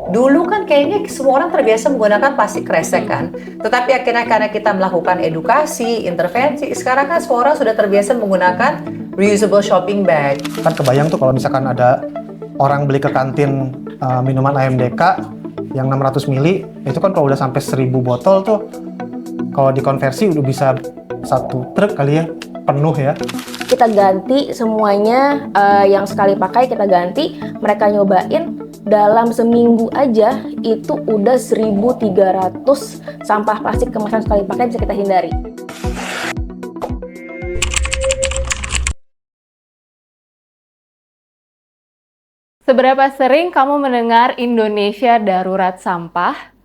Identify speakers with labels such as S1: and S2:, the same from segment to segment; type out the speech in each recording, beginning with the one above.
S1: Dulu kan kayaknya semua orang terbiasa menggunakan plastik kresek kan. Tetapi akhirnya karena kita melakukan edukasi, intervensi, sekarang kan semua orang sudah terbiasa menggunakan reusable shopping bag.
S2: Kan kebayang tuh kalau misalkan ada orang beli ke kantin minuman AMDK yang 600 mili, itu kan kalau udah sampai 1000 botol tuh, kalau dikonversi udah bisa satu truk kali ya, penuh ya.
S3: Kita ganti semuanya, yang sekali pakai kita ganti, mereka nyobain dalam seminggu aja itu udah 1.300 sampah plastik kemasan sekali pakai bisa kita hindari.
S4: Seberapa sering kamu mendengar Indonesia darurat sampah?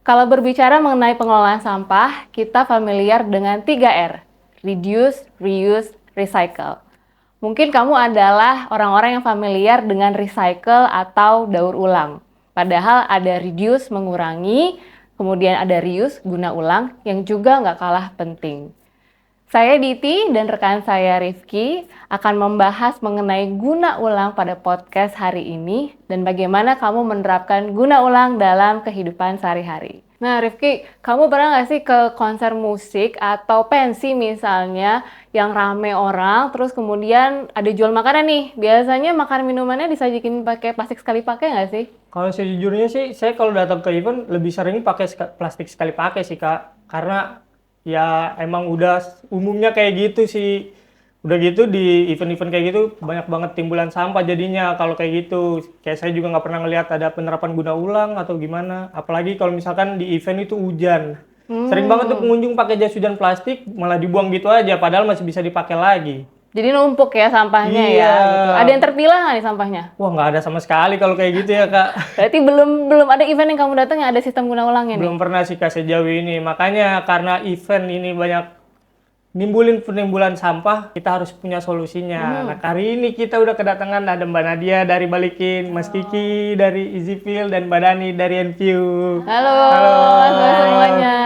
S4: Kalau berbicara mengenai pengelolaan sampah, kita familiar dengan 3R, reduce, reuse, recycle. Mungkin kamu adalah orang-orang yang familiar dengan recycle atau daur ulang. Padahal ada reduce, mengurangi, kemudian ada reuse, guna ulang, yang juga nggak kalah penting. Saya Diti dan rekan saya Rifki akan membahas mengenai guna ulang pada podcast hari ini dan bagaimana kamu menerapkan guna ulang dalam kehidupan sehari-hari. Nah Rifki, kamu pernah nggak sih ke konser musik atau pensi misalnya yang rame orang, terus kemudian ada jual makanan nih, biasanya makanan minumannya disajikin pakai plastik sekali pakai nggak sih?
S5: Kalau sejujurnya sih, saya kalau datang ke event lebih sering pakai plastik sekali pakai sih Kak, karena ya emang udah umumnya kayak gitu sih. Udah gitu di event-event kayak gitu banyak banget timbulan sampah jadinya kalau kayak gitu. Kayak saya juga nggak pernah ngelihat ada penerapan guna ulang atau gimana. Apalagi kalau misalkan di event itu hujan. Sering banget tuh pengunjung pakai jas hujan plastik malah dibuang gitu aja padahal masih bisa dipakai lagi.
S4: Jadi numpuk ya sampahnya
S5: Iya.
S4: ya. Gitu. Ada yang terpilah nggak nih sampahnya?
S5: Wah nggak ada sama sekali kalau kayak gitu ya Kak.
S4: Berarti belum ada event yang kamu datang yang ada sistem guna ulangnya nih?
S5: Belum pernah sih Kak sejauh ini. Makanya karena event ini banyak nimbulin penimbulan sampah, kita harus punya solusinya. Nah, kali ini kita udah kedatangan ada Mbak Nadia dari Balikin, Mas Kiki dari EasyFeel, dan Mbak Dani dari NView.
S4: Halo semuanya.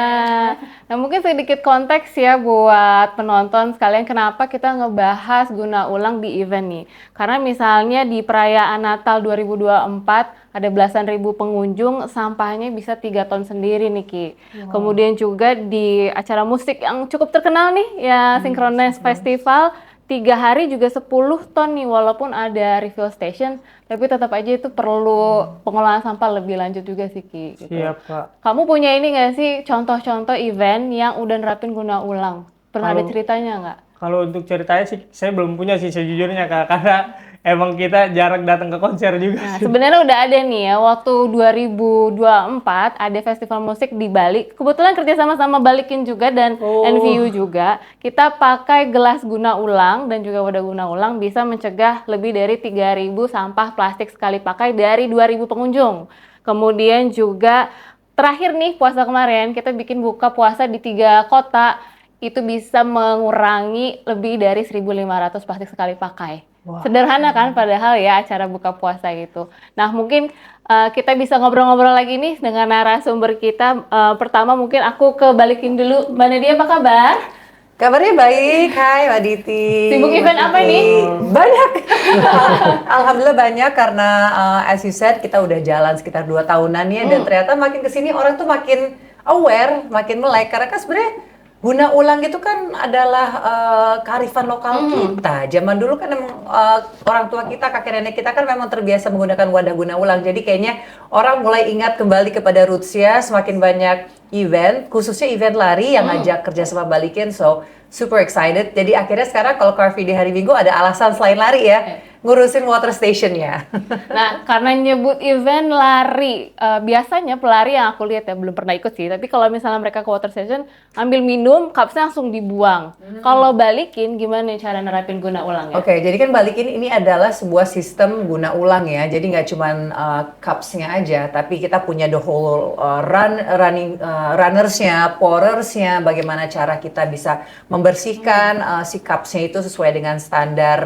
S4: Nah mungkin sedikit konteks ya buat penonton sekalian kenapa kita ngebahas guna ulang di event nih. Karena misalnya di perayaan Natal 2024 ada belasan ribu pengunjung, sampahnya bisa 3 ton sendiri nih Ki. Kemudian juga di acara musik yang cukup terkenal nih ya Synchronize Festival, 3 hari juga 10 ton nih, walaupun ada refill station, tapi tetap aja itu perlu pengelolaan sampah lebih lanjut juga sih Ki. Gitu.
S5: Siap Kak.
S4: Kamu punya ini nggak sih contoh-contoh event yang udah nerapin guna ulang? Pernah ada ceritanya nggak?
S5: Kalau untuk ceritanya sih saya belum punya sih sejujurnya Kak, karena emang kita jarang datang ke konser juga.
S4: Nah, sebenarnya udah ada nih ya, waktu 2024 ada festival musik di Bali. Kebetulan kerja sama Balikin juga dan NView juga. Kita pakai gelas guna ulang dan juga wadah guna ulang bisa mencegah lebih dari 3.000 sampah plastik sekali pakai dari 2.000 pengunjung. Kemudian juga terakhir nih puasa kemarin kita bikin buka puasa di 3 kota. Itu bisa mengurangi lebih dari 1.500 plastik sekali pakai. Sederhana kan padahal ya acara buka puasa gitu. Nah mungkin kita bisa ngobrol-ngobrol lagi nih dengan narasumber kita. Pertama mungkin aku kebalikin dulu. Mbak Nadia apa kabar?
S1: Kabarnya baik, hai Mbak Diti.
S4: Sibuk event apa nih?
S1: Banyak. Alhamdulillah banyak karena as you said kita udah jalan sekitar 2 tahunan ya dan ternyata makin kesini orang tuh makin aware, makin melek karena kan sebenarnya guna ulang itu kan adalah kearifan lokal kita. Zaman dulu kan orang tua kita, kakek nenek kita kan memang terbiasa menggunakan wadah guna ulang. Jadi kayaknya orang mulai ingat kembali kepada roots-nya, semakin banyak event, khususnya event lari yang ngajak kerja sama Balikin. So, super excited. Jadi akhirnya sekarang kalau Car Free Day hari Minggu ada alasan selain lari ya, ngurusin water station-nya.
S4: Nah, karena nyebut event lari, biasanya pelari yang aku lihat ya, belum pernah ikut sih, tapi kalau misalnya mereka ke water station, ambil minum, cupsnya langsung dibuang. Kalau Balikin, gimana cara nerapin guna ulang ya?
S1: Oke, jadi kan Balikin ini adalah sebuah sistem guna ulang ya, jadi nggak cuman cupsnya aja, tapi kita punya the whole runnersnya, pourersnya, bagaimana cara kita bisa membersihkan si cupsnya itu sesuai dengan standar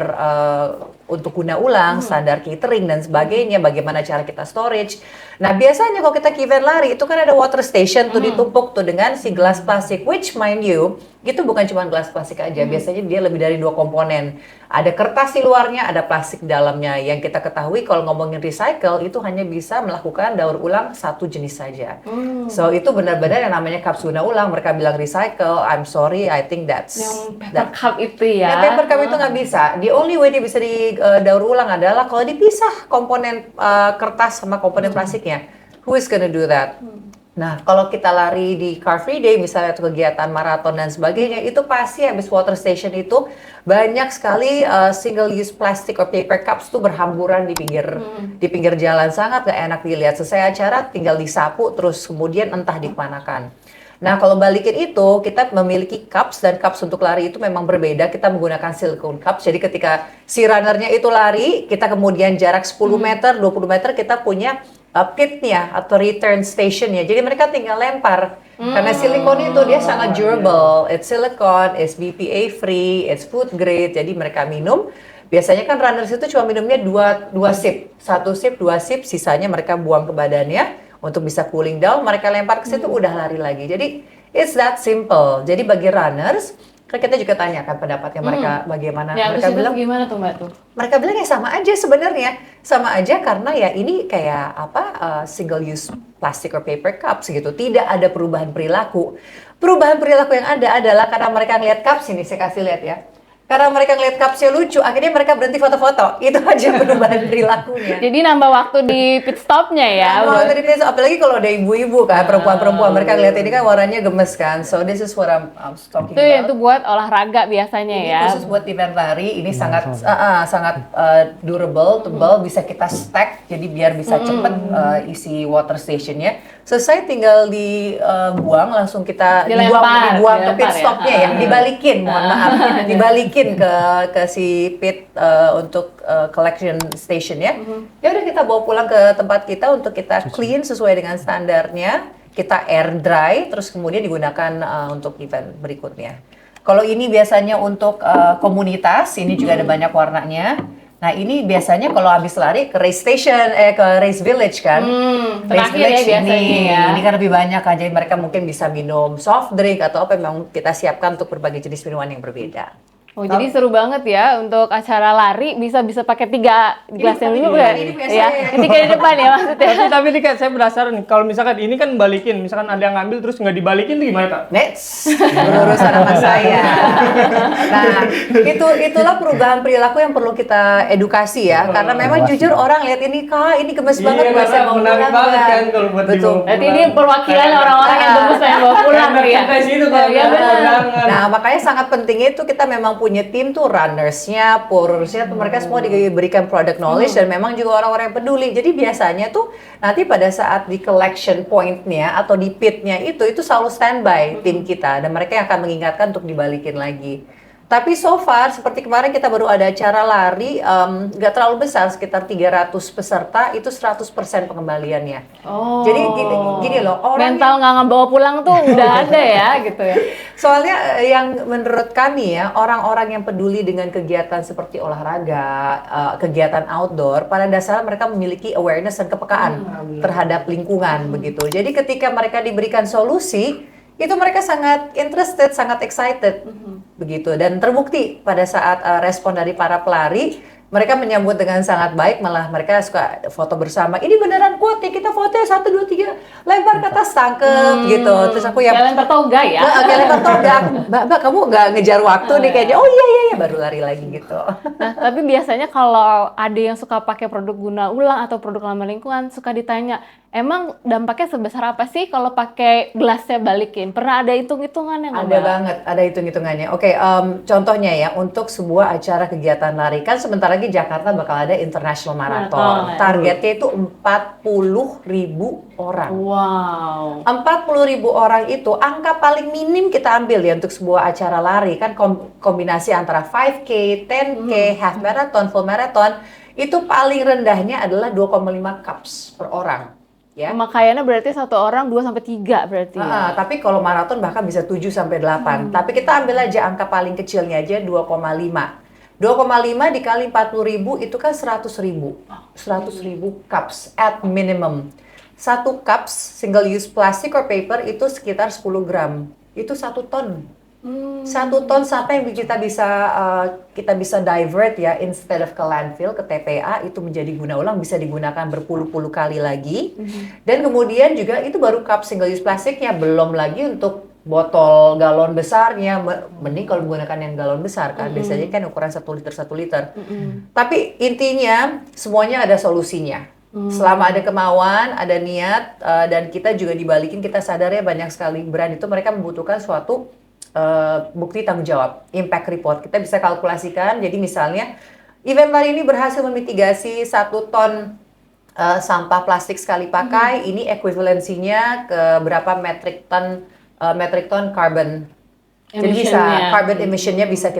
S1: untuk guna ulang, standar catering dan sebagainya, bagaimana cara kita storage. Nah biasanya kalau kita ke event lari itu kan ada water station tuh ditumpuk tuh dengan si gelas plastik, which mind you itu bukan cuma gelas plastik aja, biasanya dia lebih dari 2 komponen. Ada kertas di luarnya, ada plastik di dalamnya. Yang kita ketahui kalau ngomongin recycle itu hanya bisa melakukan daur ulang satu jenis saja. So itu benar-benar yang namanya cups guna ulang. Mereka bilang recycle, I'm sorry, I think that's
S4: Yang paper cup itu ya.
S1: Ya, paper cup itu nggak bisa. The only way dia bisa didaur ulang adalah kalau dipisah komponen kertas sama komponen plastiknya. Who is gonna do that? Nah, kalau kita lari di Car Free Day, misalnya atau kegiatan maraton dan sebagainya, itu pasti habis water station itu banyak sekali single use plastic or paper cups tuh berhamburan di pinggir jalan, sangat gak enak dilihat. Selesai acara tinggal disapu terus kemudian entah dikemanakan. Nah, kalau balikin itu, kita memiliki cups dan cups untuk lari itu memang berbeda. Kita menggunakan silicone cups. Jadi ketika si runnernya itu lari, kita kemudian jarak 10 meter, 20 meter kita punya pitnya atau return stationnya. Jadi mereka tinggal lempar. Karena silikon itu dia sangat durable. It's silicone, it's BPA free, it's food grade. Jadi mereka minum. Biasanya kan runners itu cuma minumnya dua sip. 1 sip, 2 sip, sisanya mereka buang ke badannya untuk bisa cooling down. Mereka lempar ke situ udah lari lagi. Jadi it's that simple. Jadi bagi runners, kan kita juga tanyakan pendapatnya mereka bagaimana.
S4: Ya,
S1: Mereka bilang
S4: gimana tuh Mbak tuh?
S1: mereka bilang ya sama aja sebenarnya, sama aja karena ya ini kayak apa single use plastic or paper cups gitu, tidak ada perubahan perilaku. Perubahan perilaku yang ada adalah karena mereka ngeliat cups ini, saya kasih lihat ya. Karena mereka ngeliat cupsnya lucu, akhirnya mereka berhenti foto-foto. Itu aja perubahan perilakunya.
S4: Jadi nambah waktu di pit stopnya ya.
S1: Nah, tadi apalagi kalau ada ibu-ibu kan, perempuan-perempuan, mereka ngeliat ini kan warnanya gemes kan. So this is what I'm talking about.
S4: Itu buat olahraga biasanya
S1: Ini
S4: ya.
S1: khusus buat event lari, ini sangat durable, tebal, bisa kita stack, jadi biar bisa cepet isi water stationnya. Selesai tinggal dibuang, langsung kita dibuang ke pit
S4: dilempar
S1: stopnya ya, dibalikin, mohon maaf, dibalikin ke si pit untuk collection station ya. Ya udah kita bawa pulang ke tempat kita untuk kita clean sesuai dengan standarnya, kita air dry, terus kemudian digunakan untuk event berikutnya. Kalau ini biasanya untuk komunitas, ini juga ada banyak warnanya. Nah ini biasanya kalau habis lari ke race station, ke race village kan. Race
S4: terakhir ya biasanya ya.
S1: ini kan lebih banyak kan, jadi mereka mungkin bisa minum soft drink atau apa yang memang kita siapkan untuk berbagai jenis minuman yang berbeda.
S4: Oh, jadi seru banget ya untuk acara lari bisa pakai 3 gelas yang dulu ya.
S1: ini biasanya
S4: Ya,
S1: ya.
S4: ketika di depan ya maksudnya.
S5: Tapi nih Kak, saya penasaran nih, kalau misalkan ini kan balikin, misalkan ada yang ngambil terus nggak dibalikin tuh gimana Kak?
S1: Next, urusan sama saya. Nah, itulah perubahan perilaku yang perlu kita edukasi ya. Karena memang jujur orang lihat ini Kak, ini gemes banget,
S5: Iya,
S1: saya mau
S5: menarik
S1: pulang,
S5: banget
S1: Kak.
S5: kan kalau buat
S1: Betul.
S5: dibawa
S4: Berarti ini perwakilan orang-orang yang gemes pengen bawa pulang nih ya.
S5: Sampai situ Kak,
S4: Iya benar.
S1: Nah, makanya sangat pentingnya itu kita memang punya tim tuh runnersnya, pourersnya tuh mereka semua diberikan product knowledge dan memang juga orang-orang yang peduli. Jadi biasanya tuh nanti pada saat di collection point-nya atau di pit-nya itu selalu standby tim kita dan mereka yang akan mengingatkan untuk dibalikin lagi. Tapi so far, seperti kemarin kita baru ada acara lari, nggak terlalu besar, sekitar 300 peserta, itu 100% pengembaliannya.
S4: Oh.
S1: Jadi gini loh, orang
S4: mental nggak bawa pulang tuh udah ada ya gitu ya.
S1: soalnya yang menurut kami ya, orang-orang yang peduli dengan kegiatan seperti olahraga, kegiatan outdoor, pada dasarnya mereka memiliki awareness dan kepekaan terhadap lingkungan begitu. Jadi ketika mereka diberikan solusi, itu mereka sangat interested, sangat excited, begitu. Dan terbukti pada saat respon dari para pelari, mereka menyambut dengan sangat baik, malah mereka suka foto bersama. Ini beneran kuat ya, kita foto 1, 2, 3, lempar ke atas, tangkep gitu. Terus aku yang
S4: Jalan tertoga ya.
S1: kayak lempar toga, mbak kamu nggak ngejar waktu nih kayaknya. Oh iya, baru lari lagi gitu.
S4: Nah, tapi biasanya kalau ada yang suka pakai produk guna ulang atau produk ramah lingkungan, suka ditanya, emang dampaknya sebesar apa sih kalau pakai gelasnya balikin? Pernah ada hitung-hitungannya nggak,
S1: Ada
S4: Mbak?
S1: banget, ada hitung-hitungannya. Oke, contohnya ya, untuk sebuah acara kegiatan lari, kan sebentar lagi Jakarta bakal ada International Marathon.
S4: Marathon.
S1: Targetnya itu 40.000 orang.
S4: Wow.
S1: 40.000 orang itu angka paling minim kita ambil ya untuk sebuah acara lari. Kan kombinasi antara 5K, 10K, half marathon, full marathon, itu paling rendahnya adalah 2,5 cups per orang. Ya.
S4: Pemakaiannya berarti 1 orang 2-3 berarti ya.
S1: Tapi kalau maraton bahkan bisa 7 sampai 8. Tapi kita ambil aja angka paling kecilnya aja 2,5. 2,5 dikali 40.000 itu kan 100.000. 100.000 cups at minimum. 1 cups single use plastic or paper itu sekitar 10 gram. Itu 1 ton. 1 ton sampah yang kita bisa divert ya, instead of ke landfill, ke TPA, itu menjadi guna ulang, bisa digunakan berpuluh-puluh kali lagi. Dan kemudian juga itu baru cup single use plastiknya, belum lagi untuk botol galon besarnya. Mending kalau menggunakan yang galon besar kan, biasanya kan ukuran 1 liter 1 liter. Tapi intinya semuanya ada solusinya. Selama ada kemauan, ada niat, dan kita juga dibalikin, kita sadar ya banyak sekali brand itu mereka membutuhkan suatu bukti tanggung jawab, impact report. Kita bisa kalkulasikan, jadi misalnya event kali ini berhasil memitigasi 1 ton sampah plastik sekali pakai, ini ekuivalensinya ke berapa metric ton carbon. Jadi bisa carbon emission-nya bisa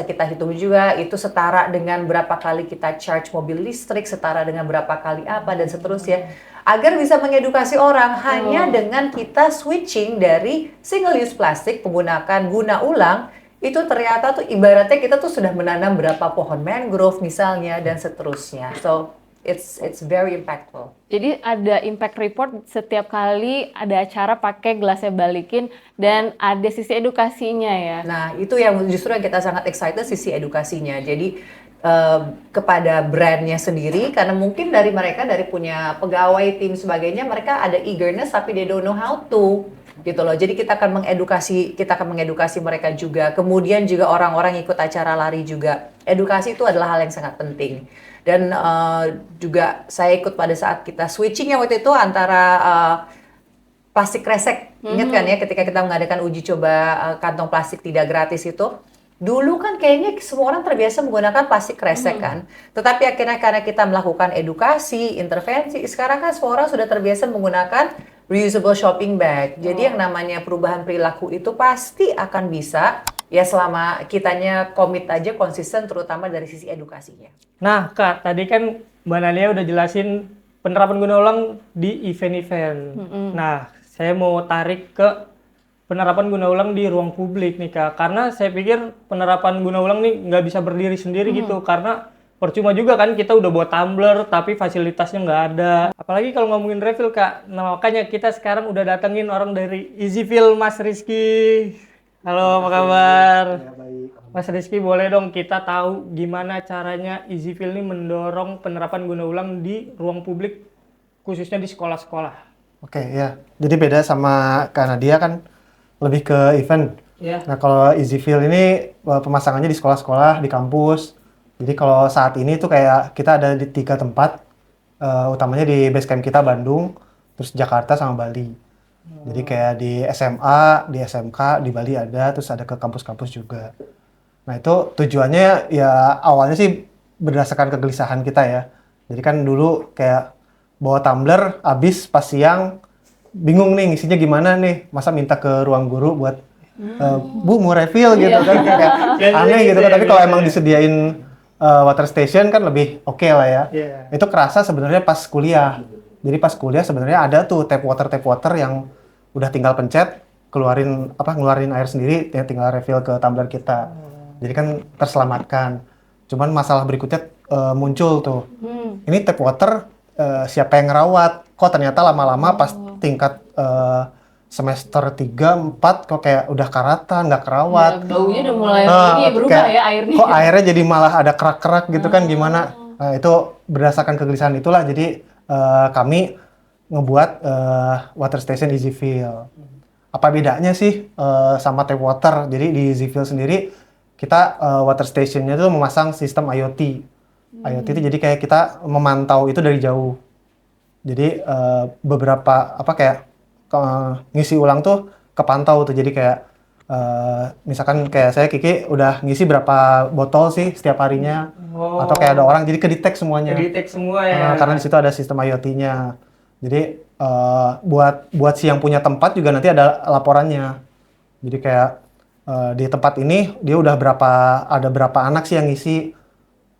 S1: kita hitung juga, itu setara dengan berapa kali kita charge mobil listrik, setara dengan berapa kali apa, dan seterusnya. Agar bisa mengedukasi orang hanya dengan kita switching dari single use plastik, menggunakan guna ulang, itu ternyata tuh ibaratnya kita tuh sudah menanam berapa pohon mangrove misalnya, dan seterusnya. So it's very impactful.
S4: Jadi ada impact report setiap kali ada acara pakai gelasnya balikin, dan ada sisi edukasinya ya.
S1: Nah, itu yang justru yang kita sangat excited, sisi edukasinya. Jadi kepada brandnya sendiri, karena mungkin dari mereka, dari punya pegawai, tim sebagainya, mereka ada eagerness tapi they don't know how to, gitu loh. Jadi kita akan mengedukasi mereka juga. Kemudian juga orang-orang ikut acara lari juga. Edukasi itu adalah hal yang sangat penting. Dan juga saya ikut pada saat kita switching yang waktu itu antara plastik kresek. Ingat kan ya ketika kita mengadakan uji coba kantong plastik tidak gratis itu. Dulu kan kayaknya semua orang terbiasa menggunakan plastik kresek kan. Tetapi akhirnya karena kita melakukan edukasi, intervensi, sekarang kan semua orang sudah terbiasa menggunakan reusable shopping bag. Jadi yang namanya perubahan perilaku itu pasti akan bisa ya selama kitanya komit aja, konsisten, terutama dari sisi edukasinya.
S5: Nah Kak, tadi kan Mbak Nania udah jelasin penerapan guna ulang di event-event. Nah, saya mau tarik ke penerapan guna ulang di ruang publik nih Kak. Karena saya pikir penerapan guna ulang nih nggak bisa berdiri sendiri gitu. Karena percuma juga kan kita udah bawa tumbler tapi fasilitasnya nggak ada. Apalagi kalau ngomongin refill Kak. Nah makanya kita sekarang udah datengin orang dari EasyFill, Mas Rizky. Halo, apa kabar?
S2: Ya, baik.
S5: Mas Rizky, boleh dong kita tahu gimana caranya EasyFill ini mendorong penerapan guna ulang di ruang publik, khususnya di sekolah-sekolah.
S2: Oke, ya. Jadi beda sama Kak Nadia kan lebih ke event.
S5: Iya.
S2: Nah, kalau EasyFill ini pemasangannya di sekolah-sekolah, di kampus. Jadi kalau saat ini tuh kayak kita ada di 3 tempat, utamanya di base camp kita Bandung, terus Jakarta sama Bali. Jadi kayak di SMA, di SMK, di Bali ada, terus ada ke kampus-kampus juga. Nah itu tujuannya ya awalnya sih berdasarkan kegelisahan kita ya. Jadi kan dulu kayak bawa tumbler, habis pas siang, bingung nih ngisinya gimana nih. Masa minta ke ruang guru buat, Bu mau refill gitu kan. Kayak aneh gitu kan, tapi kalau emang disediain water station kan lebih oke lah ya. Itu kerasa sebenarnya pas kuliah. Jadi pas kuliah sebenarnya ada tuh tap water yang udah tinggal pencet, ngeluarin air sendiri, tinggal refill ke tumbler kita. Jadi kan terselamatkan. Cuman masalah berikutnya muncul tuh. Ini tap water siapa yang ngerawat? Kok ternyata lama-lama pas tingkat semester 3, 4 kok kayak udah karatan, nggak kerawat.
S4: Ya, baunya udah mulai berubah ya airnya.
S2: Kok airnya jadi malah ada kerak-kerak gitu kan gimana? Itu berdasarkan kegelisahan itulah jadi kami ngebuat water station EasyFill. Apa bedanya sih sama tap water? Jadi di EasyFill sendiri kita water stationnya tuh memasang sistem IoT. IoT itu jadi kayak kita memantau itu dari jauh. Jadi beberapa ngisi ulang tuh kepantau tuh. Jadi kayak misalkan kayak saya Kiki udah ngisi berapa botol sih setiap harinya, atau kayak ada orang jadi kedetek semuanya.
S5: Kedetek semua ya.
S2: Karena di situ ada sistem IoT-nya. Jadi buat si yang punya tempat juga nanti ada laporannya. Jadi kayak di tempat ini dia udah ada berapa anak sih yang ngisi,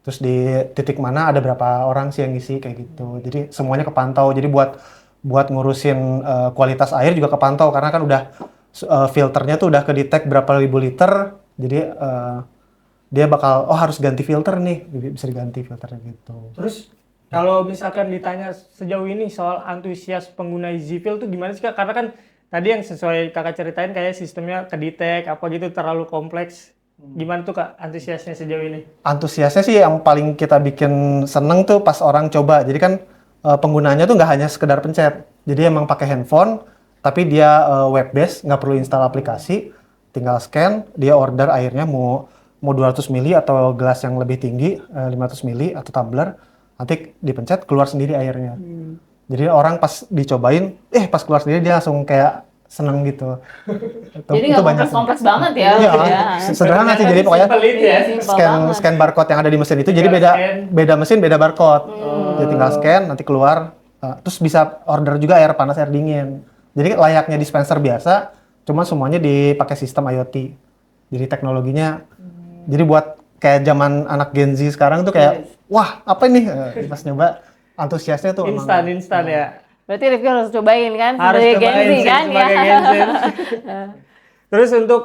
S2: terus di titik mana ada berapa orang sih yang ngisi kayak gitu. Jadi semuanya kepantau. Jadi buat ngurusin kualitas air juga kepantau karena kan udah filternya tuh udah kedetek berapa ribu liter, jadi dia bakal harus ganti filter nih, bisa diganti filternya gitu.
S5: Terus kalau misalkan ditanya sejauh ini soal antusias pengguna EasyFill tuh gimana sih Kak? Karena kan tadi yang sesuai kakak ceritain kayak sistemnya kedetek apa gitu terlalu kompleks. Gimana tuh kak antusiasnya sejauh ini?
S2: Antusiasnya sih yang paling kita bikin seneng tuh pas orang coba. Jadi kan penggunanya tuh nggak hanya sekedar pencet. Jadi emang pakai handphone, tapi dia web based, nggak perlu install aplikasi, tinggal scan, dia order airnya mau 200 mili atau gelas yang lebih tinggi, 500 mili atau tumbler, nanti dipencet keluar sendiri airnya. Jadi orang pas dicobain, pas keluar sendiri dia langsung kayak seneng gitu.
S4: Jadi nggak kompleks-kompleks banget ya.
S2: Iya,
S4: Ya.
S2: sederhana sih. Jadi pokoknya
S5: Simpel itu ya.
S4: Simpel banget.
S2: scan barcode yang ada di mesin itu. Jadi
S5: Tinggal
S2: beda mesin, beda barcode. Jadi tinggal scan, nanti keluar. Terus bisa order juga air panas, air dingin. Jadi layaknya dispenser biasa, cuma semuanya dipakai sistem IoT. Jadi teknologinya, jadi buat kayak zaman anak Gen Z sekarang tuh kayak, wah apa ini? Pas nyoba, antusiasnya tuh emang.
S5: Instan ya.
S4: Berarti Rifki harus cobain kan
S5: Harus
S4: sebagai Gen
S5: cobain
S4: Z
S5: sih
S4: kan
S5: sebagai
S4: ya.
S5: Gen Z. Terus untuk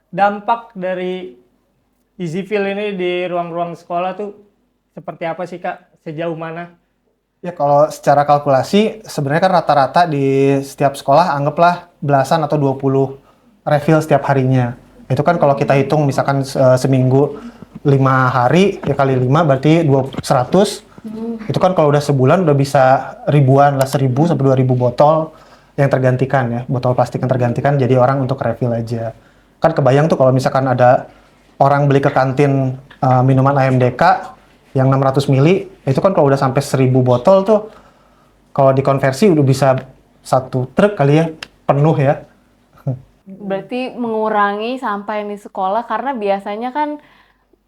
S5: dampak dari EasyFill ini di ruang-ruang sekolah tuh seperti apa sih kak? Sejauh mana?
S2: Ya kalau secara kalkulasi sebenarnya kan rata-rata di setiap sekolah anggaplah belasan atau 20 refill setiap harinya. Itu kan kalau kita hitung misalkan seminggu 5 hari ya kali 5 berarti 100. Itu kan kalau udah sebulan udah bisa ribuan lah, 1.000 sampai 2.000 botol yang tergantikan ya, botol plastik yang tergantikan jadi orang untuk refill aja. Kan kebayang tuh kalau misalkan ada orang beli ke kantin minuman AMDK yang 600 mili, itu kan kalau udah sampai 1.000 botol tuh, kalau dikonversi udah bisa 1 truk kali ya, penuh ya.
S4: Berarti mengurangi sampah yang di sekolah karena biasanya kan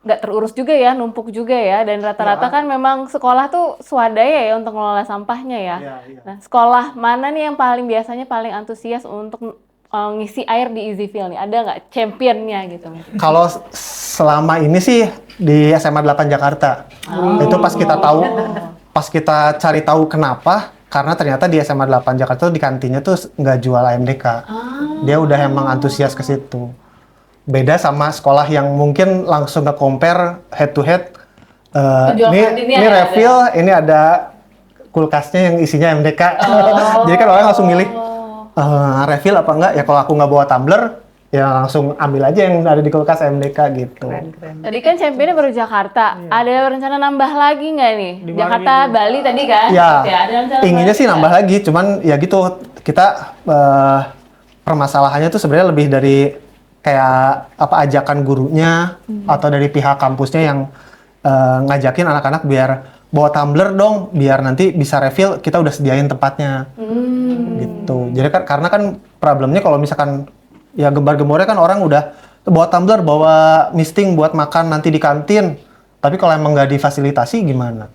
S4: nggak terurus juga ya, numpuk juga ya, dan rata-rata kan memang sekolah tuh swadaya ya untuk mengelola sampahnya ya. Nah, sekolah mana nih yang biasanya paling antusias untuk ngisi air di EasyFill nih? Ada nggak championnya gitu?
S2: Kalau selama ini sih di SMA 8 Jakarta. Itu pas kita cari tahu kenapa, karena ternyata di SMA 8 Jakarta tuh di kantinnya tuh nggak jual AMDK. Dia udah emang antusias ke situ. Beda sama sekolah yang mungkin langsung ke compare head to head. Ini refill, ini ada kulkasnya yang isinya MDK. Jadi kan orang langsung milih refill apa enggak. Ya kalau aku nggak bawa tumbler, ya langsung ambil aja yang ada di kulkas MDK gitu.
S1: Keren.
S4: Tadi kan championnya baru Jakarta. Ada rencana nambah lagi nggak nih?
S5: Di mana
S4: Jakarta,
S5: gitu?
S4: Bali tadi kan?
S2: Ya,
S4: Ada rencana
S2: inginnya sih nambah lagi. Cuman ya gitu, kita permasalahannya tuh sebenarnya lebih dari kayak apa ajakan gurunya atau dari pihak kampusnya yang ngajakin anak-anak biar bawa tumbler dong, biar nanti bisa refill, kita udah sediain tempatnya. Gitu. Jadi kan karena kan problemnya kalau misalkan ya gembar-gembornya kan orang udah bawa tumbler, bawa misting buat makan nanti di kantin. Tapi kalau emang nggak difasilitasi gimana?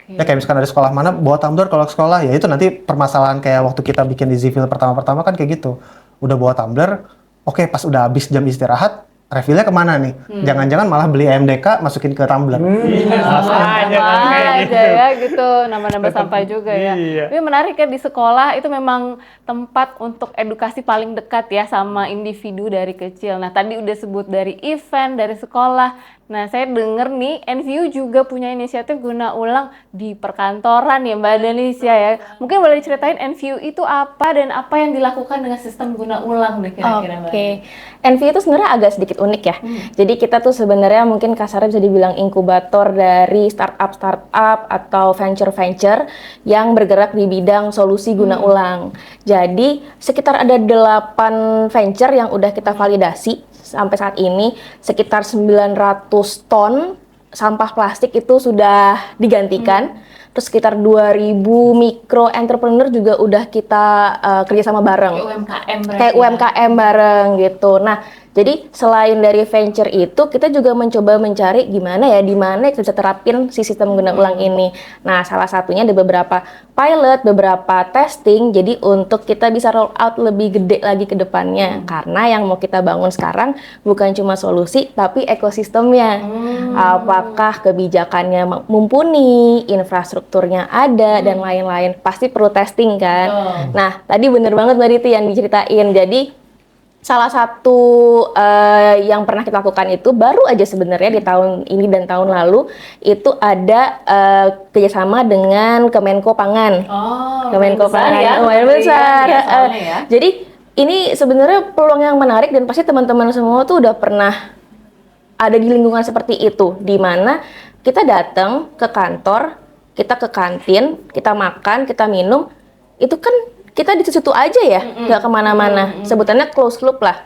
S2: Ya kayak misalkan ada sekolah mana bawa tumbler kalau ke sekolah, ya itu nanti permasalahan kayak waktu kita bikin EasyFill pertama-pertama kan kayak gitu. Udah bawa tumbler, oke, pas udah habis jam istirahat, refillnya kemana nih? Jangan-jangan malah beli AMDK masukin ke tumbler.
S5: Sama aja kan kayak gitu.
S4: aja ya gitu, nambah-nambah sampah juga ya.
S5: Iya.
S4: Tapi menarik ya, di sekolah itu memang tempat untuk edukasi paling dekat ya sama individu dari kecil. Nah tadi udah sebut dari event, dari sekolah. Nah saya denger nih NVU juga punya inisiatif guna ulang di perkantoran ya Mbak Danisya ya. Mungkin boleh diceritain NVU itu apa dan apa yang dilakukan dengan sistem guna ulang deh kira-kira Mbak.
S3: Oke, NVU itu sebenarnya agak sedikit unik ya. Jadi kita tuh sebenarnya mungkin kasarnya bisa dibilang inkubator dari startup atau venture-venture yang bergerak di bidang solusi guna ulang. Jadi sekitar ada 8 venture yang udah kita validasi sampai saat ini, sekitar 900 ton sampah plastik itu sudah digantikan. Terus sekitar 2.000 mikro entrepreneur juga udah kita kerjasama bareng. Kayak UMKM bareng gitu. Nah, jadi selain dari venture itu, kita juga mencoba mencari gimana ya, di mana kita bisa terapin si sistem guna ulang ini. Nah, salah satunya ada beberapa pilot, beberapa testing, jadi untuk kita bisa roll out lebih gede lagi ke depannya. Karena yang mau kita bangun sekarang bukan cuma solusi, tapi ekosistemnya. Apakah kebijakannya mumpuni, infrastrukturnya ada, dan lain-lain. Pasti perlu testing kan. Nah, tadi bener banget Mbak Riti yang diceritain. Jadi, salah satu yang pernah kita lakukan itu baru aja sebenarnya di tahun ini dan tahun lalu itu ada kerjasama dengan Kemenko Pangan.
S4: Oh,
S3: Kemenko
S4: besar
S3: Pangan
S4: ya,
S3: lumayan besar.
S4: ya, soalnya ya.
S3: Jadi Ini sebenarnya peluang yang menarik dan pasti teman-teman semua tuh udah pernah ada di lingkungan seperti itu, di mana kita datang ke kantor, kita ke kantin, kita makan, kita minum, itu kan kita di situ aja ya, nggak kemana-mana. Sebutannya closed loop lah.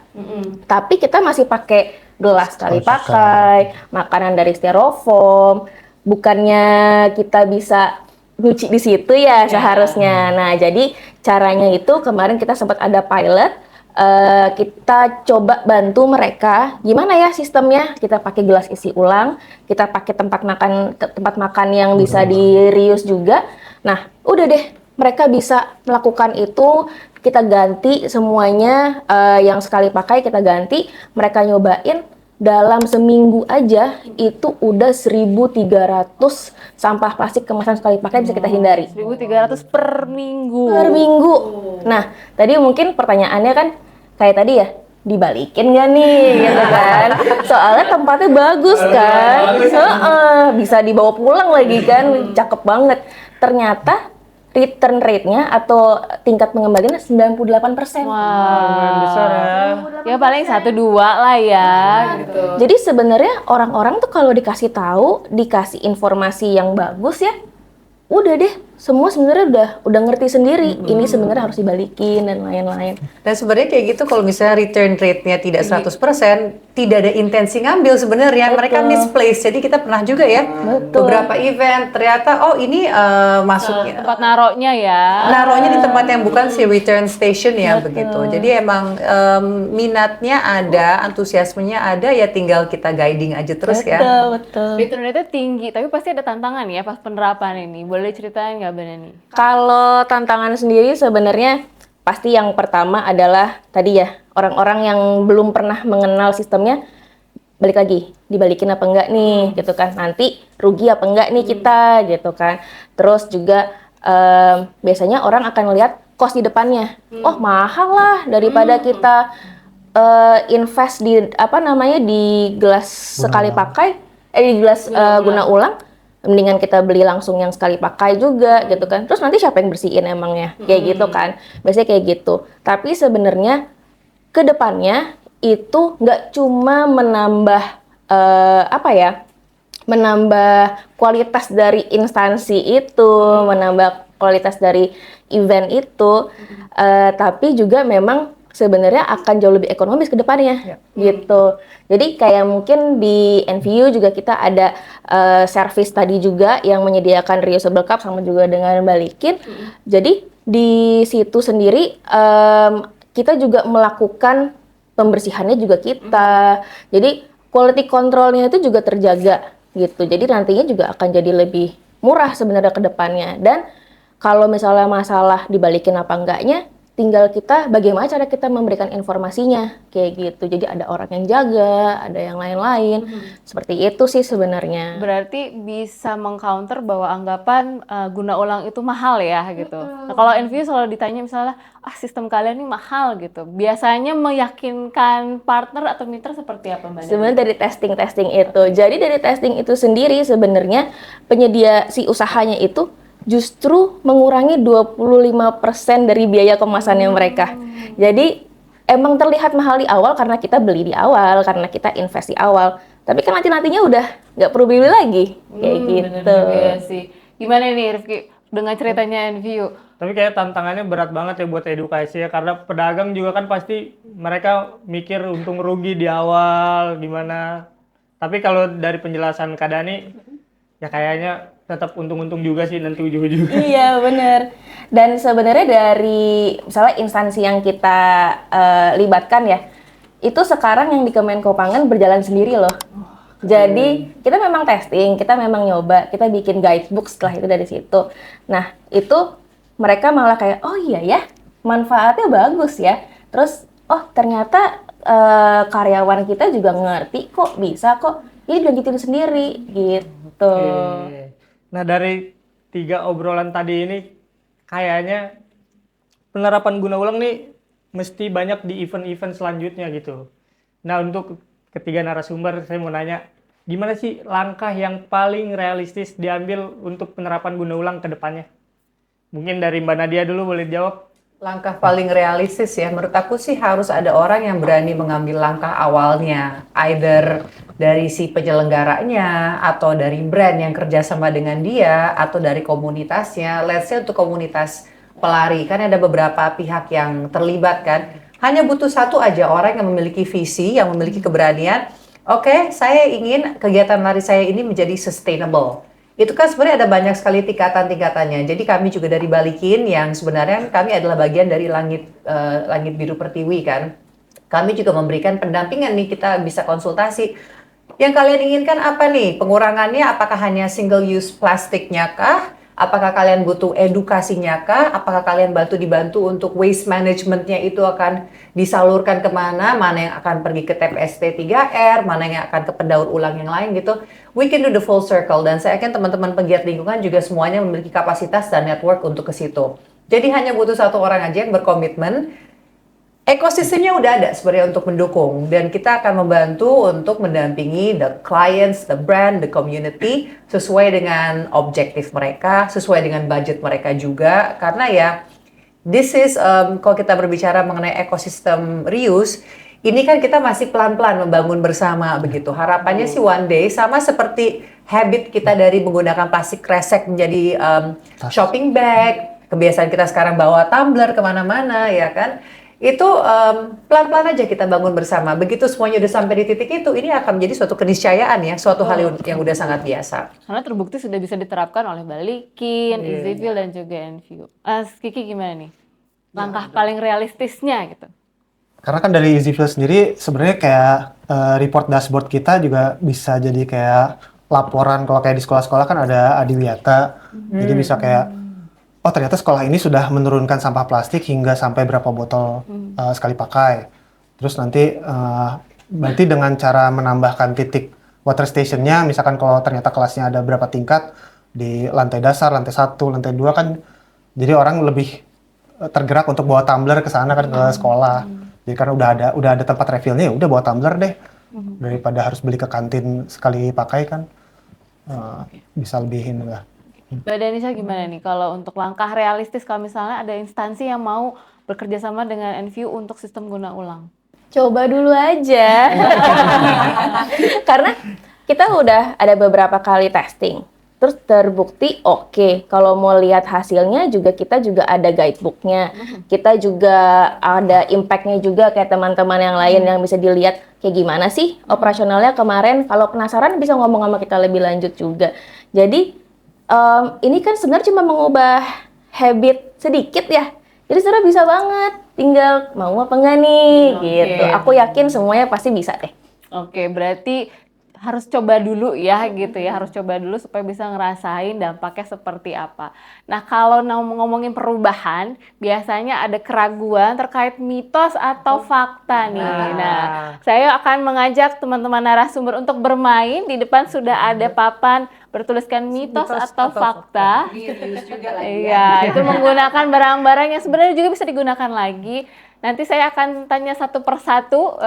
S3: Tapi kita masih pakai gelas sekali pakai, makanan dari styrofoam. Bukannya kita bisa nyuci di situ ya seharusnya. Nah, jadi caranya itu kemarin kita sempat ada pilot. Kita coba bantu mereka gimana ya sistemnya, kita pakai gelas isi ulang, kita pakai tempat makan yang bisa di reuse juga. Nah udah deh, mereka bisa melakukan itu, kita ganti semuanya, yang sekali pakai kita ganti, mereka nyobain dalam seminggu aja itu udah 1.300 sampah plastik kemasan sekali pakai bisa kita hindari.
S4: 1.300 per minggu.
S3: Per minggu. Nah, tadi mungkin pertanyaannya kan kayak tadi ya, dibalikin nggak nih, gitu kan? Soalnya tempatnya bagus kan, bisa dibawa pulang lagi kan, cakep banget. Ternyata return rate-nya atau tingkat pengembaliannya 98%.
S5: Lumayan besar ya.
S4: Ya paling 1-2 lah ya, gitu.
S3: Jadi sebenarnya orang-orang tuh kalau dikasih tahu, dikasih informasi yang bagus ya, udah deh, semua sebenarnya udah ngerti sendiri. Ini sebenarnya harus dibalikin dan lain-lain.
S1: Dan sebenarnya kayak gitu kalau misalnya return rate-nya tidak 100%, tidak ada intensi ngambil sebenarnya. Mereka misplace. Jadi kita pernah juga ya, beberapa event ternyata oh ini masuknya
S4: Tempat naruhnya ya.
S1: naruhnya di tempat yang bukan si return station ya begitu. Jadi emang minatnya ada, antusiasmenya ada, ya tinggal kita guiding aja terus ya.
S3: Betul.
S4: Return rate-nya tinggi, tapi pasti ada tantangan ya pas penerapan ini. Boleh ceritain nggak Mbak Nani?
S3: Kalau tantangan sendiri sebenarnya pasti yang pertama adalah tadi ya, orang-orang yang belum pernah mengenal sistemnya, balik lagi, dibalikin apa enggak nih gitu kan, nanti rugi apa enggak nih kita gitu kan. Terus juga biasanya orang akan lihat cost di depannya, oh mahal lah daripada kita invest di di gelas sekali pakai, di gelas guna ulang, mendingan kita beli langsung yang sekali pakai juga gitu kan. Terus nanti siapa yang bersihin emangnya, kayak gitu kan, biasanya kayak gitu. Tapi sebenarnya ke depannya itu nggak cuma menambah menambah kualitas dari instansi itu, menambah kualitas dari event itu, tapi juga memang sebenarnya akan jauh lebih ekonomis ke depannya, gitu. Jadi kayak mungkin di NVU juga kita ada service tadi juga yang menyediakan reusable cup sama juga dengan balikin. Jadi di situ sendiri kita juga melakukan pembersihannya juga kita. Jadi quality controlnya itu juga terjaga, gitu. Jadi nantinya juga akan jadi lebih murah sebenarnya ke depannya. Dan kalau misalnya masalah dibalikin apa enggaknya, tinggal kita bagaimana cara kita memberikan informasinya, kayak gitu. Jadi ada orang yang jaga, ada yang lain-lain. Seperti itu sih sebenarnya.
S4: Berarti bisa mengcounter bahwa anggapan guna ulang itu mahal ya gitu. Nah, kalau NVU selalu ditanya misalnya, sistem kalian ini mahal gitu. Biasanya meyakinkan partner atau mitra seperti apa Mbak?
S3: Sebenarnya dari testing itu. Jadi dari testing itu sendiri sebenarnya penyedia si usahanya itu justru mengurangi 25% dari biaya kemasannya mereka. Jadi emang terlihat mahal di awal karena kita beli di awal, karena kita invest di awal. Tapi kan nantinya udah nggak perlu beli lagi, kayak gitu.
S4: Iya sih. Gimana nih Rifki dengan ceritanya NVU?
S5: Tapi kayak tantangannya berat banget ya buat edukasi ya, karena pedagang juga kan pasti mereka mikir untung rugi di awal gimana. Tapi kalau dari penjelasan Kak Dani, ya kayaknya tetap untung-untung juga sih nanti ujung-ujungnya.
S3: Iya benar. Dan sebenarnya dari misalnya instansi yang kita libatkan ya, itu sekarang yang di Kemenko Pangan berjalan sendiri loh. Jadi kita memang testing, kita memang nyoba, kita bikin guidebook setelah itu dari situ. Nah itu mereka malah kayak, oh iya ya, manfaatnya bagus ya. Terus oh ternyata karyawan kita juga ngerti kok, bisa kok. Ini dilanjutin sendiri gitu.
S5: Oke. Nah dari 3 obrolan tadi ini kayaknya penerapan guna ulang nih mesti banyak di event-event selanjutnya gitu. Nah untuk ketiga narasumber saya mau nanya, gimana sih langkah yang paling realistis diambil untuk penerapan guna ulang ke depannya? Mungkin dari Mbak Nadia dulu boleh jawab.
S1: Langkah paling realistis ya, menurut aku sih harus ada orang yang berani mengambil langkah awalnya, either dari si penyelenggaranya, atau dari brand yang kerjasama dengan dia, atau dari komunitasnya. Let's say untuk komunitas pelari, kan ada beberapa pihak yang terlibat kan. Hanya butuh satu aja orang yang memiliki visi, yang memiliki keberanian. Oke, saya ingin kegiatan lari saya ini menjadi sustainable. Itu kan sebenarnya ada banyak sekali tingkatan-tingkatannya. Jadi kami juga dari Balikin yang sebenarnya kami adalah bagian dari Langit Biru Pertiwi kan. Kami juga memberikan pendampingan nih, kita bisa konsultasi. Yang kalian inginkan apa nih? Pengurangannya apakah hanya single use plastiknya kah? Apakah kalian butuh edukasinya kah? Apakah kalian dibantu untuk waste managementnya itu akan disalurkan kemana? Mana yang akan pergi ke TPST 3R? Mana yang akan ke pendaur ulang yang lain gitu? We can do the full circle. Dan saya yakin teman-teman pegiat lingkungan juga semuanya memiliki kapasitas dan network untuk ke situ. Jadi hanya butuh satu orang aja yang berkomitmen. Ekosistemnya udah ada sebenarnya untuk mendukung, dan kita akan membantu untuk mendampingi the clients, the brand, the community sesuai dengan objektif mereka, sesuai dengan budget mereka juga. Karena ya, this is kalau kita berbicara mengenai ekosistem reuse, ini kan kita masih pelan-pelan membangun bersama begitu. Harapannya sih one day sama seperti habit kita dari menggunakan plastik kresek menjadi shopping bag, kebiasaan kita sekarang bawa tumbler kemana-mana ya kan. Itu pelan-pelan aja kita bangun bersama. Begitu semuanya udah sampai di titik itu, ini akan menjadi suatu keniscayaan ya, suatu hal yang udah sangat biasa.
S4: Karena terbukti sudah bisa diterapkan oleh Balikin, EasyFill, dan juga Enview. Kiki gimana nih? Langkah paling realistisnya gitu.
S2: Karena kan dari EasyFill sendiri sebenarnya kayak report dashboard kita juga bisa jadi kayak laporan. Kalau kayak di sekolah-sekolah kan ada Adiwiyata, jadi bisa kayak oh ternyata sekolah ini sudah menurunkan sampah plastik hingga sampai berapa botol sekali pakai. Terus nanti berarti dengan cara menambahkan titik water stationnya, misalkan kalau ternyata kelasnya ada berapa tingkat di lantai dasar, lantai 1, lantai 2 kan, jadi orang lebih tergerak untuk bawa tumbler ke sana kan ke sekolah. Jadi karena udah ada tempat refillnya, ya udah bawa tumbler deh daripada harus beli ke kantin sekali pakai kan, bisa lebihin lah.
S4: Mbak Danisha gimana nih kalau untuk langkah realistis kalau misalnya ada instansi yang mau bekerja sama dengan Enview untuk sistem guna ulang?
S3: Coba dulu aja. Karena kita udah ada beberapa kali testing. Terus terbukti oke. Kalau mau lihat hasilnya juga kita juga ada guidebooknya. Kita juga ada impact-nya juga kayak teman-teman yang lain yang bisa dilihat kayak gimana sih operasionalnya kemarin. Kalau penasaran bisa ngomong sama kita lebih lanjut juga. Jadi ini kan sebenarnya cuma mengubah habit sedikit ya. Jadi sebenarnya bisa banget. Tinggal mau apa enggak nih gitu. Aku yakin semuanya pasti bisa deh.
S4: Oke, berarti harus coba dulu ya gitu ya. Harus coba dulu supaya bisa ngerasain dampaknya seperti apa. Nah, kalau ngomongin perubahan, biasanya ada keraguan terkait mitos atau fakta nih. Nah, saya akan mengajak teman-teman narasumber untuk bermain. Di depan sudah ada papan bertuliskan mitos atau fakta. Iya, itu menggunakan barang-barang yang sebenarnya juga bisa digunakan lagi. Nanti saya akan tanya satu persatu,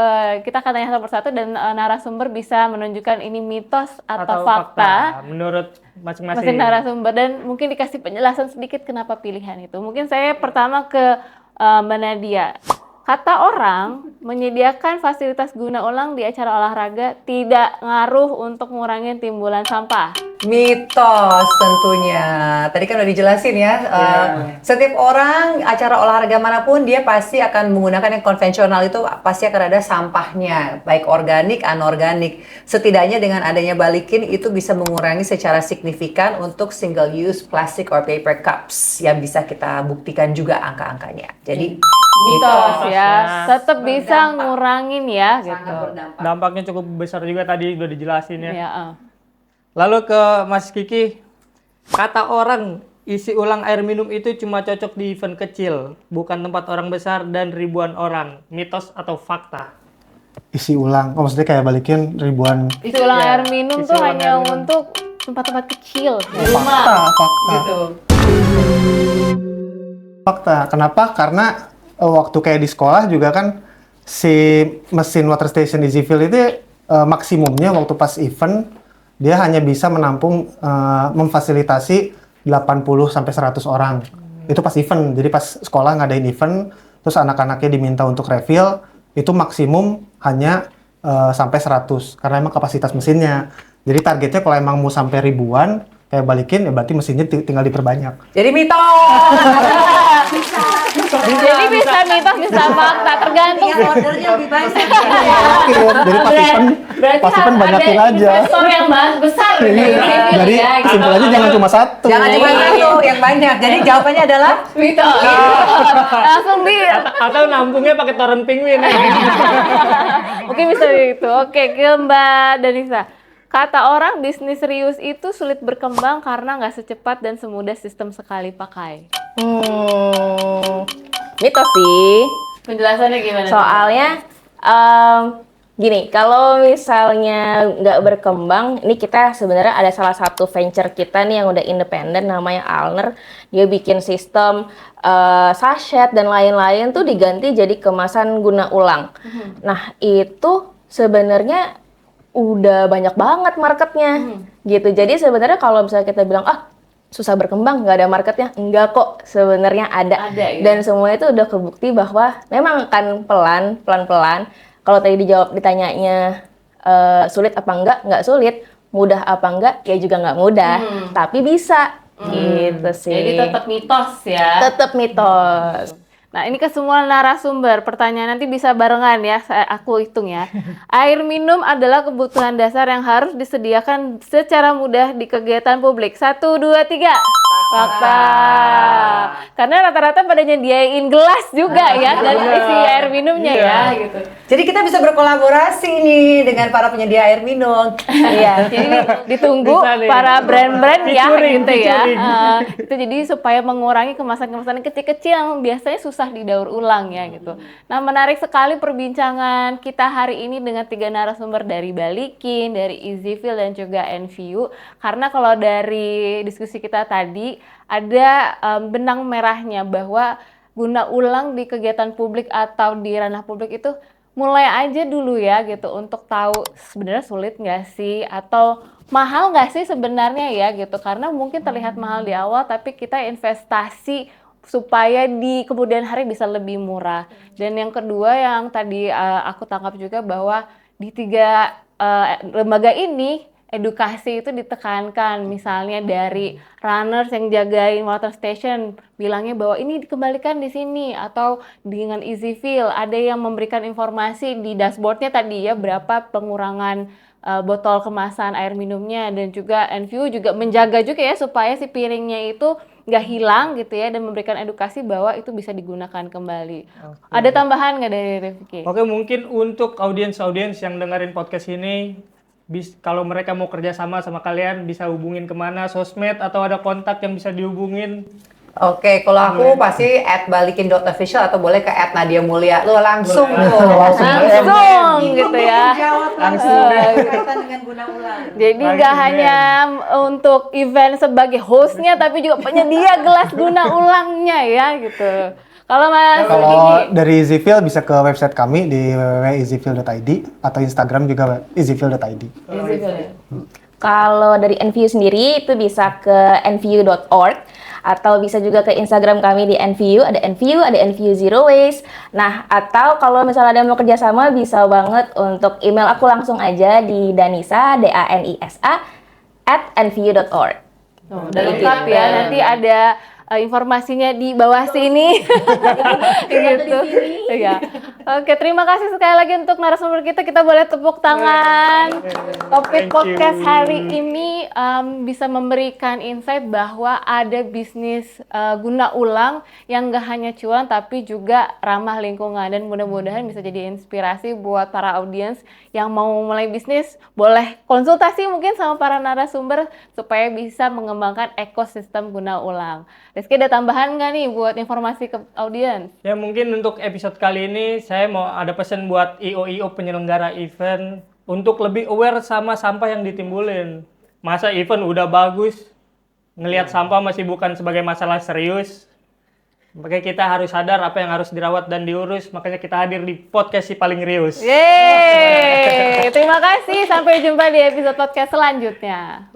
S4: kita akan tanya satu persatu dan narasumber bisa menunjukkan ini mitos atau fakta
S5: menurut masing-masing
S4: narasumber, dan mungkin dikasih penjelasan sedikit kenapa pilihan itu. Mungkin saya pertama ke Mbak Nadia. Kata orang, menyediakan fasilitas guna ulang di acara olahraga tidak ngaruh untuk mengurangi timbulan sampah.
S1: Mitos tentunya. Tadi kan udah dijelasin ya. Setiap orang acara olahraga manapun dia pasti akan menggunakan yang konvensional, itu pasti akan ada sampahnya, baik organik, anorganik. Setidaknya dengan adanya Balikin itu bisa mengurangi secara signifikan untuk single use plastic or paper cups yang bisa kita buktikan juga angka-angkanya. Jadi
S4: Mitos ya, tetap bisa ngurangin ya gitu.
S5: dampaknya cukup besar juga, tadi udah dijelasin ya.
S4: Ya,
S5: Lalu ke Mas Kiki, kata orang isi ulang air minum itu cuma cocok di event kecil, bukan tempat orang besar dan ribuan orang. Mitos atau fakta?
S2: Isi ulang, oh maksudnya kayak Balikin ribuan.
S4: isi ulang air minum
S5: isi
S4: tuh
S5: ulang
S4: hanya
S5: air minum.
S4: untuk tempat-tempat kecil, rumah.
S2: Fakta.
S4: Gitu.
S2: Fakta. Kenapa? Karena waktu kayak di sekolah juga kan si mesin water station EasyFill itu maksimumnya waktu pas event dia hanya bisa menampung memfasilitasi 80 sampai 100 orang. Itu pas event. Jadi pas sekolah ngadain event, terus anak-anaknya diminta untuk refill, itu maksimum hanya sampai 100 karena emang kapasitas mesinnya. Jadi targetnya kalau emang mau sampai ribuan kayak balikin ya berarti mesinnya tinggal diperbanyak.
S1: Jadi mitos.
S4: Jadi bisa mitos, bisa fakta, tergantung.
S1: Yang ordernya lebih banyak.
S2: Jadi pas event banyakin aja.
S4: Investor yang besar
S2: Iya. Jadi kesimpulannya jangan cuma satu.
S1: Jangan cuma satu, yang banyak. Jadi jawabannya adalah
S4: mitos. Langsung di
S5: Atau nampungnya pakai toren penguin ya.
S4: mungkin bisa gitu. Oke, ke Mbak Danisa. Kata orang bisnis serius itu sulit berkembang karena nggak secepat dan semudah sistem sekali pakai.
S3: Mitos sih.
S4: Penjelasannya gimana?
S3: Soalnya gini, kalau misalnya nggak berkembang, ini kita sebenarnya ada salah satu venture kita nih yang udah independen namanya Alner. Dia bikin sistem sachet dan lain-lain tuh diganti jadi kemasan guna ulang. Nah, itu sebenarnya udah banyak banget marketnya gitu. Jadi sebenarnya kalau misalnya kita bilang susah berkembang, nggak ada marketnya, enggak kok, sebenarnya ada
S4: ya?
S3: Dan semuanya itu udah kebukti bahwa memang akan pelan-pelan. Kalau tadi ditanyanya sulit apa enggak sulit, mudah apa enggak, ya juga nggak mudah, tapi bisa gitu sih.
S4: Jadi tetap mitos ya.
S3: Tetap mitos.
S4: Nah, ini ke semua narasumber. Pertanyaan nanti bisa barengan ya, aku hitung ya. Air minum adalah kebutuhan dasar yang harus disediakan secara mudah di kegiatan publik. 1, 2, 3. Fakta. Karena rata-rata pada nyediain gelas juga ya, dan isi air minumnya ya gitu.
S1: Jadi kita bisa berkolaborasi nih dengan para penyedia air minum.
S3: Iya.
S4: Jadi ditunggu
S5: Bisa nih.
S4: para brand-brand ya
S5: Featuring,
S4: gitu ya.
S5: featuring.
S4: Itu jadi supaya mengurangi kemasan-kemasan kecil-kecil yang biasanya susah didaur ulang ya gitu. Nah, menarik sekali perbincangan kita hari ini dengan 3 narasumber dari Balikin, dari EasyFill dan juga NVU. Karena kalau dari diskusi kita tadi ada benang merahnya bahwa guna ulang di kegiatan publik atau di ranah publik itu mulai aja dulu ya gitu untuk tahu sebenarnya sulit nggak sih atau mahal nggak sih sebenarnya ya gitu, karena mungkin terlihat mahal di awal tapi kita investasi supaya di kemudian hari bisa lebih murah. Dan yang kedua yang tadi aku tangkap juga bahwa di 3 lembaga ini edukasi itu ditekankan, misalnya dari runners yang jagain water station bilangnya bahwa ini dikembalikan di sini, atau dengan EasyFill ada yang memberikan informasi di dashboardnya tadi ya berapa pengurangan botol kemasan air minumnya, dan juga NVU juga menjaga juga ya supaya si piringnya itu nggak hilang gitu ya, dan memberikan edukasi bahwa itu bisa digunakan kembali. Ada tambahan nggak dari Rifki?
S5: Oke, mungkin untuk audiens-audiens yang dengerin podcast ini, kalau mereka mau kerja sama kalian bisa hubungin kemana, sosmed atau ada kontak yang bisa dihubungin?
S1: Oke, kalau aku pasti @balikin.official atau boleh ke @Nadia Mulia. Lu langsung tuh.
S4: Langsung gitu ya.
S1: Langsung berkaitan dengan guna ulang.
S4: Jadi nggak hanya untuk event sebagai hostnya, tapi juga penyedia gelas guna ulangnya ya gitu. Kalau Mas
S2: Kalau
S4: Riki,
S2: dari EasyFill bisa ke website kami di www.easyfill.id atau Instagram juga easyfill.id.
S3: Kalau dari NVU sendiri itu bisa ke nvu.org atau bisa juga ke Instagram kami di NVU, ada NVU Zero Waste. Nah, atau kalau misalnya ada yang mau kerjasama bisa banget untuk email aku langsung aja di Danisa, DANISA @nvu.org.
S4: udah lengkap ya, nanti ada informasinya di bawah sini. Gitu. Ya. Oke, terima kasih sekali lagi untuk narasumber kita. Kita boleh tepuk tangan. Topik
S5: Thank
S4: podcast
S5: you.
S4: hari ini bisa memberikan insight bahwa ada bisnis guna ulang yang gak hanya cuan tapi juga ramah lingkungan, dan mudah-mudahan bisa jadi inspirasi buat para audiens yang mau mulai bisnis. Boleh konsultasi mungkin sama para narasumber supaya bisa mengembangkan ekosistem guna ulang. Rizky, ada tambahan nggak nih buat informasi ke audiens?
S5: Ya, mungkin untuk episode kali ini saya mau ada pesan buat IO penyelenggara event untuk lebih aware sama sampah yang ditimbulin. Masa event udah bagus, ngelihat sampah masih bukan sebagai masalah serius. Makanya kita harus sadar apa yang harus dirawat dan diurus. Makanya kita hadir di podcast si paling rius.
S4: Yeay! Terima kasih, sampai jumpa di episode podcast selanjutnya.